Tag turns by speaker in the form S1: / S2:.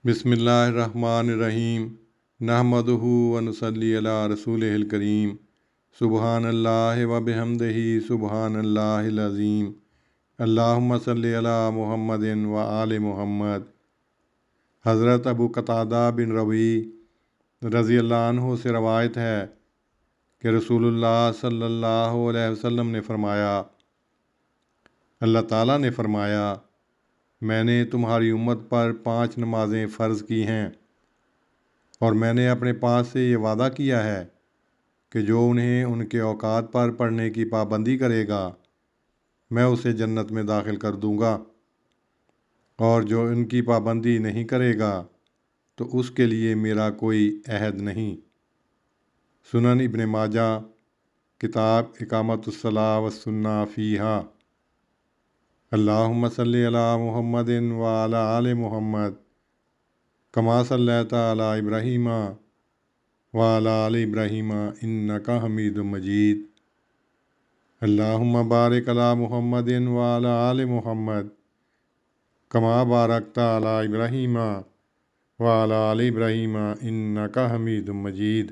S1: بسم اللہ الرحمن الرحیم نحمدہ ونصلی علی رسولہ الکریم سبحان اللہ و بحمدہ سبحان اللہ العظیم اللہم صلی علی محمد و آل محمد۔ حضرت ابو قتادہ بن ربیع رضی اللہ عنہ سے روایت ہے کہ رسول اللہ صلی اللہ علیہ وسلم نے فرمایا، اللہ تعالیٰ نے فرمایا، میں نے تمہاری امت پر 5 نمازیں فرض کی ہیں، اور میں نے اپنے پاس سے یہ وعدہ کیا ہے کہ جو انہیں ان کے اوقات پر پڑھنے کی پابندی کرے گا میں اسے جنت میں داخل کر دوں گا، اور جو ان کی پابندی نہیں کرے گا تو اس کے لیے میرا کوئی عہد نہیں۔ سنن ابن ماجہ، کتاب اقامۃ الصلاۃ والسنہ فیہا۔ اللہم صلی علی محمد وعلی آل محمد کما صلیت علی ابراہیم وعلی آل ابراہیم انک حمید مجید۔ اللہم بارک علی محمد وعلی آل محمد کما بارکت علی ابراہیم وعلی آل ابراہیم انک حمید مجید۔